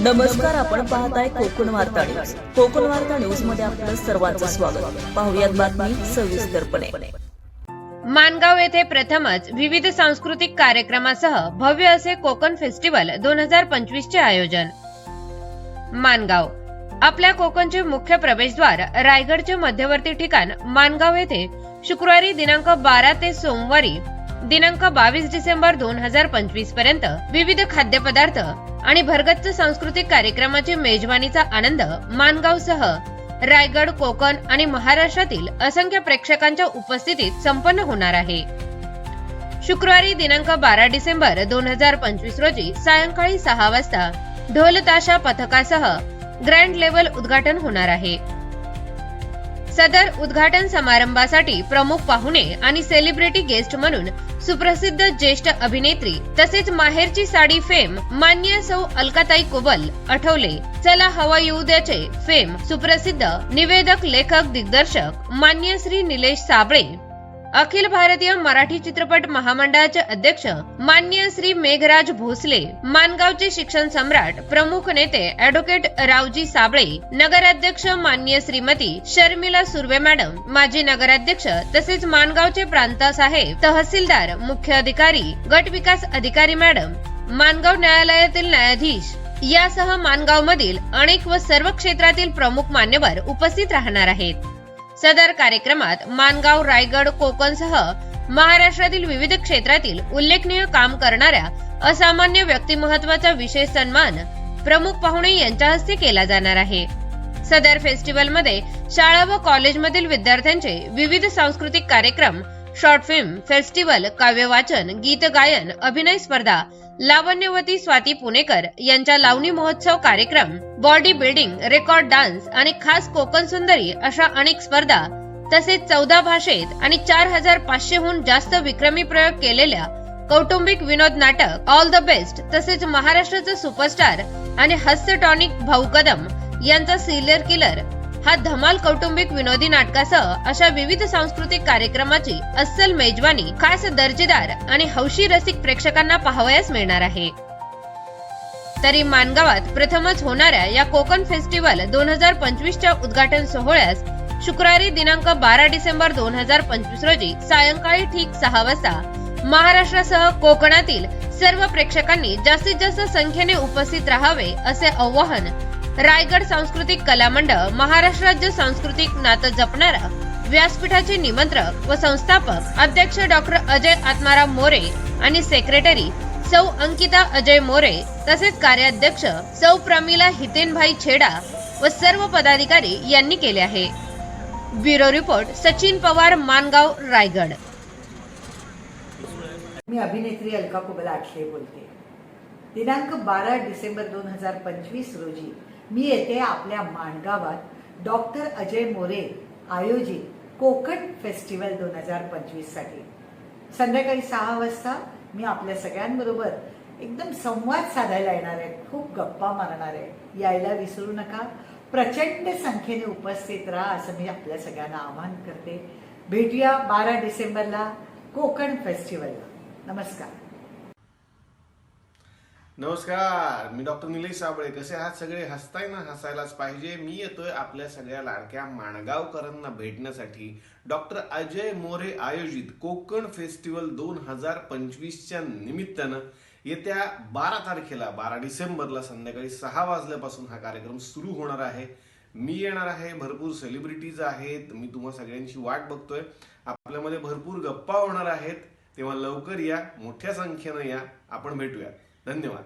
नमस्कार, आपण पाहताय कोकण वार्ता न्यूज. कोकण वार्ता न्यूज मध्ये आपलं सर्वांचं स्वागत. पाहुयात बातमी सविस्तरपणे. माणगाव येथे प्रथमच विविध सांस्कृतिक कार्यक्रमासह भव्य असे कोकण फेस्टिवल 2025 चे आयोजन. माणगाव आपल्या कोकणचे मुख्य प्रवेशद्वार रायगडचे मध्यवर्ती ठिकाण माणगाव येथे शुक्रवारी दिनांक 12 ते सोमवारी दिनांक 22 डिसेंबर 2025 पर्यंत विविध खाद्यपदार्थ आणि भरगच्च सांस्कृतिक कार्यक्रमाची मेजवानीचा आनंद माणगावसह रायगड, कोकण आणि महाराष्ट्रातील असंख्य प्रेक्षकांच्या उपस्थितीत संपन्न होणार आहे. शुक्रवारी दिनांक 12 डिसेंबर 2025 रोजी सायंकाळी 6 वाजता ढोल ताशा पथकासह ग्रँड लेव्हल उद्घाटन होणार आहे. सदर उद्घाटन समारंभासाठी प्रमुख पाहुणे आणि सेलिब्रिटी गेस्ट म्हणून सुप्रसिद्ध ज्येष्ठ अभिनेत्री तसेच माहेरची साडी फेम मान्य सौ अलकाताई कोबल आठवले, चला हवा येऊ द्याचे फेम सुप्रसिद्ध निवेदक, लेखक, दिग्दर्शक मान्य श्री निलेश साबळे, अखिल भारतीय मराठी चित्रपट महामंडळाचे अध्यक्ष मान्य श्री मेघराज भोसले, माणगावचे शिक्षण सम्राट प्रमुख नेते ॲडव्होकेट रावजी साबळे, नगराध्यक्ष मान्य श्रीमती शर्मिला सुर्वे मॅडम, माजी नगराध्यक्ष तसेच माणगावचे प्रांतसाहेब, तहसीलदार, मुख्य अधिकारी, गट विकास अधिकारी मॅडम, माणगाव न्यायालयातील न्यायाधीश यासह माणगाव मधील अनेक व सर्व क्षेत्रातील प्रमुख मान्यवर उपस्थित राहणार आहेत. सदर कार्यक्रमात माणगाव, रायगड, कोकणसह महाराष्ट्रातील विविध क्षेत्रातील उल्लेखनीय काम करणाऱ्या असामान्य व्यक्तिमत्वाचा विशेष सन्मान प्रमुख पाहुणे यांच्या हस्ते केला जाणार आहे. सदर फेस्टिवल मध्ये शाळा व कॉलेजमधील विद्यार्थ्यांचे विविध सांस्कृतिक कार्यक्रम, शॉर्ट फिल्म फेस्टिवल, काव्य वाचन, गीत गायन, अभिनय स्पर्धा, लावण्यवती स्वाती पुणेकर यांच्या लावणी महोत्सव कार्यक्रम, बॉडी बिल्डिंग, रेकॉर्ड डान्स आणि खास कोकण सुंदरी अशा अनेक स्पर्धा तसेच 14 भाषेत आणि 4500 हून जास्त विक्रमी प्रयोग केलेल्या कौटुंबिक विनोद नाटक ऑल द बेस्ट तसेच महाराष्ट्राचा सुपरस्टार आणि हास्य टॉनिक भाऊ कदम यांचा सिरियल किलर हा धमाल कौटुंबिक विनोदी नाटकासह अशा विविध सांस्कृतिक कार्यक्रमाची अस्सल मेजवानी खास दर्जेदार आणि हौशी रसिक प्रेक्षकांना पाहावयास मिळणार आहे. तरी माणगावात प्रथमच होणाऱ्या या कोकण फेस्टिवल 2025 च्या उद्घाटन सोहळ्यास शुक्रवारी दिनांक 12 डिसेंबर 2025 रोजी सायंकाळी ठीक 6 वाजता महाराष्ट्रासह कोकणातील सर्व प्रेक्षकांनी जास्तीत जास्त संख्येने उपस्थित राहावे असे आवाहन रायगड सांस्कृतिक कला मंडळ, महाराष्ट्र राज्य सांस्कृतिक नातं जपणारा व्यासपीठाचे निमंत्रक व संस्थापक अध्यक्ष डॉक्टर अजय आत्माराम मोरे आणि सेक्रेटरी सौ अंकिता अजय मोरे तसेच कार्याध्यक्ष सौ प्रमिला हितेनभाई छेडा व सर्व पदाधिकारी यांनी केले आहे. Bureau report Sachin Pawar, Mangaon, Raigad. मी अभिनेत्री अलका कोबल आठले बोलते. दिनांक 12 डिसेंबर 2025 रोजी मी येथे आपल्या माणगावात डॉक्टर अजय मोरे आयोजित कोकण फेस्टिवल 2025 साठी संध्याकाळी 6 वाजता मी आपल्या सगळ्यांबरोबर एकदम संवाद साधायला येणार आहे. खूप गप्पा मारणार आहे. यायला विसरू नका. प्रचंड संख्येने उपस्थित राहा असं मी आपल्या सगळ्यांना आवाहन करते. भेटूया 12 डिसेंबरला कोकण फेस्टिवलला. नमस्कार. नमस्कार, मी डॉक्टर निलेश साबळे. कसे आहात सगळे? हसताय ना? हसायलाच पाहिजे. मी येतोय आपल्या सगळ्या लाडक्या माणगावकरांना भेटण्यासाठी डॉक्टर अजय मोरे आयोजित कोकण फेस्टिवल 2025च्या निमित्तानं येत्या 12 तारखेला 12 डिसेंबरला संध्याकाळी 6 वाजल्यापासून हा कार्यक्रम सुरू होणार आहे. मी येणार आहे. भरपूर सेलिब्रिटीज आहेत. मी तुम्हा सगळ्यांची वाट बघतोय. आपल्यामध्ये भरपूर गप्पा होणार आहेत. तेव्हा लवकर या, मोठ्या संख्येनं या. आपण भेटूया. धन्यवाद.